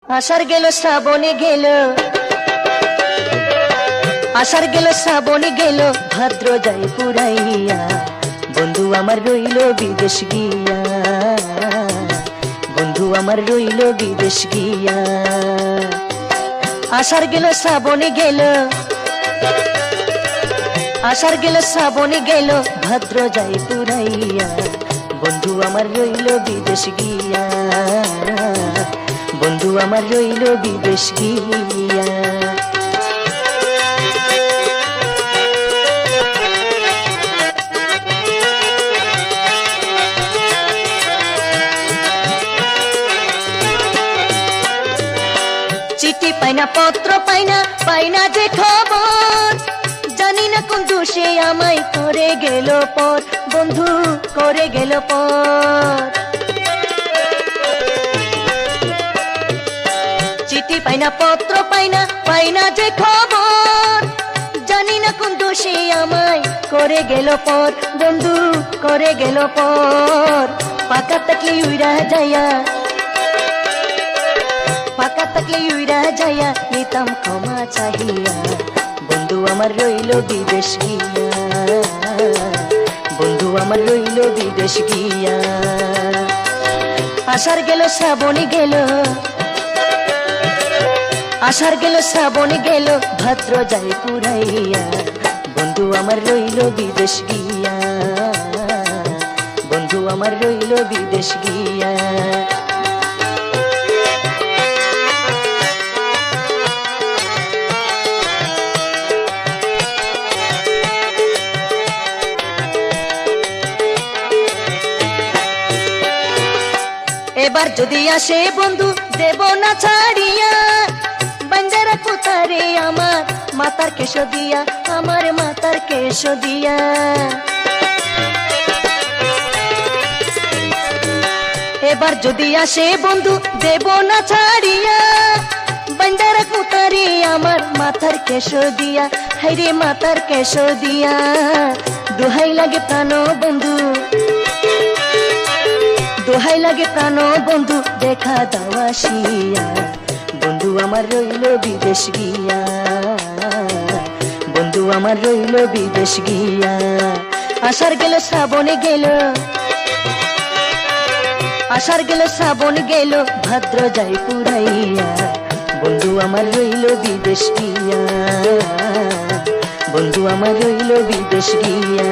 আষাঢ় গেল শ্রাবণে গেল, আষাঢ় গেল শ্রাবণে গেল, ভাদ্র যায় পুরাইয়া, বন্ধু আমার রইল বিদেশ গিয়া, বন্ধু আমার রইল বিদেশ গিয়া। আষাঢ় গেল শ্রাবণে গেল, আষাঢ় গেল শ্রাবণে গেল, ভাদ্র যায় পুরাইয়া, বন্ধু আমার রইল বিদেশ গিয়া, বন্ধু আমার রইল বিদেশ গিয়া। চিঠি পাইনা পত্র পাইনা, পাইনা যে খবর, জানি না কোন দোষে আমায় করে গেল পর, বন্ধু করে গেল পর। চিঠি পাইনা পত্র পাইনা, পাইনা যে খবর, জানি না কোন দোষে আমায় করে গেল পর, বন্ধু করে গেল পর। পাকা থাকলে উইরা যাইয়া, পাকা থাকলে উইরা যাইয়া, নিতাম ক্ষমা চাহিয়া, বন্ধু আমার রইল বিদেশ গিয়া, বন্ধু আমার রইল বিদেশ গিয়া। আষাঢ় গেল শ্রাবণে গেল, আষাঢ় গেল শ্রাবণে গেল, ভাদ্র যায় পুরাইয়া, বন্ধু আমার রইল বিদেশ গিয়া, বন্ধু আমার রইল বিদেশ গিয়া। এবার যদি আসে বন্ধু দেব না ছাড়িয়া, বাঞ্জারা কোথারে আমার মাতার কেশ দিয়া, আমার মাতার কেশ দিয়া। এবার যদি আসে বন্ধু দেব না ছাড়িয়া, বাঞ্জারা কোথারে আমার মাথার কেশ দিয়া, হাইরে মাতার কেশ দিয়া। দোহাই লাগে প্রাণ বন্ধু, দোহাই লাগে প্রাণ বন্ধু, দেখা দাও আসিয়া, বন্ধু আমার রইল বিদেশ গিয়া, বন্ধু আমার রইল বিদেশ গিয়া। আষাঢ় গেল শ্রাবণে গেল, আষাঢ় গেল শ্রাবণে গেল, ভাদ্র যায় পুরাইয়া, বন্ধু আমার রইল বিদেশ গিয়া, বন্ধু আমার রইল বিদেশ গিয়া।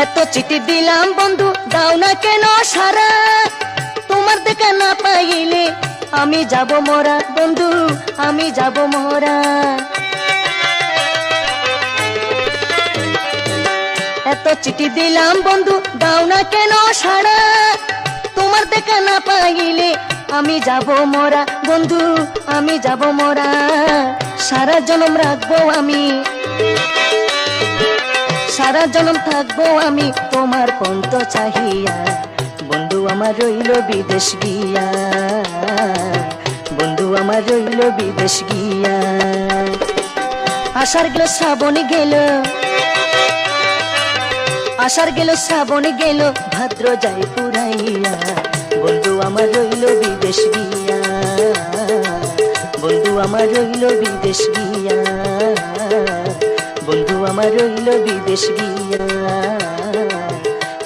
এত চিঠি দিলাম বন্ধু দাও না কেন সারা, তোমার দেখা না পাইলে আমি যাব মরা, বন্ধু আমি যাব মরা। এত চিঠি দিলাম বন্ধু দাও না কেন সারা, তোমার দেখা না পাইলে আমি যাব মরা, বন্ধু আমি যাব মরা। সারা জনম রাখবো আমি, সারা জনম থাকবো আমি তোমার পন্ত চাহিয়া, বন্ধু আমার রইল বিদেশ গিয়া, বন্ধু আমার রইল বিদেশ গিয়া। আষাঢ় গেল শ্রাবণে গেল, আষাঢ় গেল শ্রাবণে গেল, ভাদ্র যায় পুরাইয়া, বন্ধু আমার রইল বিদেশ গিয়া, বন্ধু আমার রইল বিদেশ গিয়া, বন্ধু আমার রইল বিদেশ গিয়া,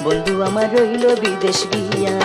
বন্ধু আমার রইল বিদেশ গিয়া।